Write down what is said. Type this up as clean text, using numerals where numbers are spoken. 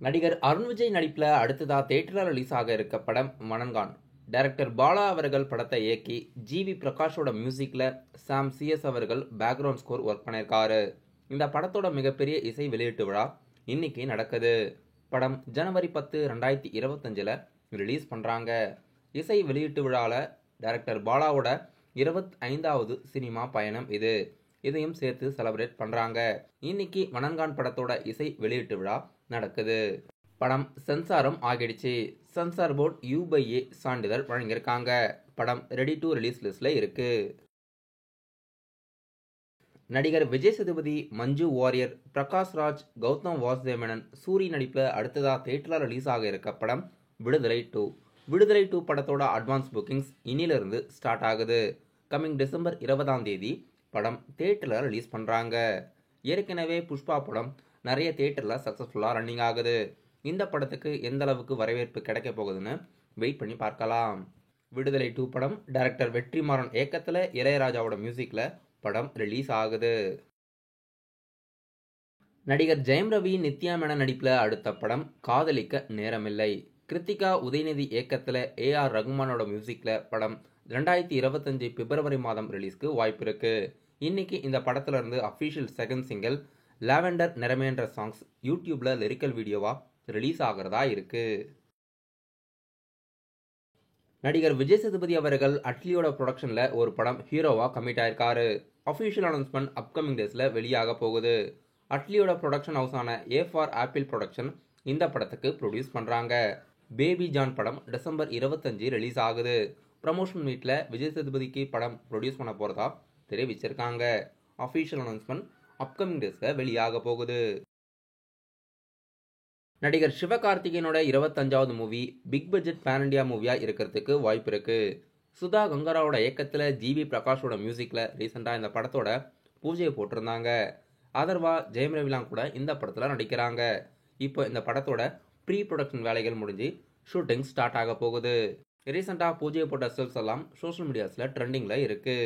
நடிகர் அருண் விஜய் நடிப்பில் அடுத்ததா தியேட்டரில் ரிலீஸ் ஆக இருக்க படம் மனன்கான். டைரக்டர் பாலா அவர்கள் படத்தை இயக்கி ஜிவி பிரகாஷோட மியூசிக்கில் சாம் சிஎஸ் அவர்கள் பேக்ரவுண்ட் ஸ்கோர் ஒர்க் பண்ணியிருக்காரு. இந்த படத்தோட மிகப்பெரிய இசை வெளியீட்டு விழா இன்னைக்கு நடக்குது. படம் ஜனவரி 10, 2025 ரிலீஸ் பண்ணுறாங்க. இசை வெளியீட்டு விழாவில் டைரக்டர் பாலாவோட 25வது சினிமா பயணம் இது. இதையும் சேர்த்து செலிப்ரேட் பண்ணுறாங்க. இன்னைக்கு மனன்கான் படத்தோட இசை வெளியீட்டு விழா நடக்குது. படம் சென்சாரும் ஆகிடுச்சு. சென்சார் போர்டு UA சான்றிதழ் வழங்கியிருக்காங்க. படம் ரெடி டு ரிலீஸ் லிஸ்ட்ல இருக்கு. நடிகர் விஜய் சேதுபதி, மஞ்சு வாரியர், பிரகாஷ் ராஜ், கௌதம் வாசுதேவ், சூரி நடிப்பில் அடுத்ததா தியேட்டரில் ரிலீஸ் ஆக இருக்க படம் விடுதலை 2. விடுதலை 2 படத்தோட அட்வான்ஸ் புக்கிங்ஸ் இன்னிலிருந்து ஸ்டார்ட் ஆகுது. கம்மிங் டிசம்பர் 20 படம் தியேட்டரில் ரிலீஸ் பண்ணுறாங்க. ஏற்கனவே புஷ்பா படம் நிறைய தியேட்டரில் சக்ஸஸ்ஃபுல்லாக ரன்னிங் ஆகுது. இந்த படத்துக்கு எந்த அளவுக்கு வரவேற்பு கிடைக்க போகுதுன்னு வெயிட் பண்ணி பார்க்கலாம். விடுதலை 2 படம் டைரக்டர் வெற்றிமாறன் இயக்கத்தில் இளையராஜாவோட மியூசிக்கில் படம் ரிலீஸ் ஆகுது. நடிகர் ஜெயம் ரவி, நித்யா மேனன் நடிப்பில் அடுத்த படம் காதலிக்க நேரமில்லை. கிருத்திகா உதயநிதி இயக்கத்தில் AR ரகுமானோட மியூசிக்கில் படம் 2025 பிப்ரவரி மாதம் ரிலீஸ்க்கு வாய்ப்பு இருக்கு. இன்னைக்கு இந்த படத்துல இருந்து அஃபிஷியல் செகண்ட் சிங்கிள் லாவெண்டர் நிறமேன்ற சாங்ஸ் யூடியூப்ல லிரிக்கல் வீடியோவா ரிலீஸ் ஆகிறதா இருக்கு. நடிகர் விஜய் சேதுபதி அவர்கள் அட்லியோட ப்ரொடக்ஷன்ல ஒரு படம் ஹீரோவா கமிட் ஆயிருக்காரு. அஃபிஷியல் அனௌன்ஸ்மெண்ட் அப்கமிங் டேஸ்ல வெளியாக போகுது. அட்லியோட ப்ரொடக்ஷன் ஹவுஸான A4 ஆப்பிள் ப்ரொடக்ஷன் இந்த படத்துக்கு ப்ரொடியூஸ் பண்றாங்க. பேபி ஜான் படம் டிசம்பர் 25 ரிலீஸ் ஆகுது. ப்ரமோஷன் மீட்ல விஜய் சேதுபதிக்கு படம் ப்ரொடியூஸ் பண்ண போறதா தெரிவிச்சிருக்காங்க. அஃபிஷியல் அனௌன்ஸ்மெண்ட் அப்கமிங் டேஸ்ல வெளியாக போகுது. நடிகர் சிவகார்த்திகேயனோட 25வது movie big budget pan India மூவியா இருக்கிறதுக்கு வாய்ப்பு இருக்கு. சுதா கங்கராவோட இயக்கத்தில் ஜிவி பிரகாஷோட மியூசிக்ல ரீசெண்டா இந்த படத்தோட பூஜையை போட்டிருந்தாங்க. அதர்வா, ஜெயம் ரவிலாம் கூட இந்த படத்துல நடிக்கிறாங்க. இப்போ இந்த படத்தோட ப்ரீ ப்ரொடக்ஷன் வேலைகள் முடிஞ்சு ஷூட்டிங் ஸ்டார்ட் ஆக போகுது. ரீசெண்டா பூஜையை போட்ட ஸ்டில்ஸ் எல்லாம் சோஷியல் மீடியாஸ்ல ட்ரெண்டிங்ல இருக்கு.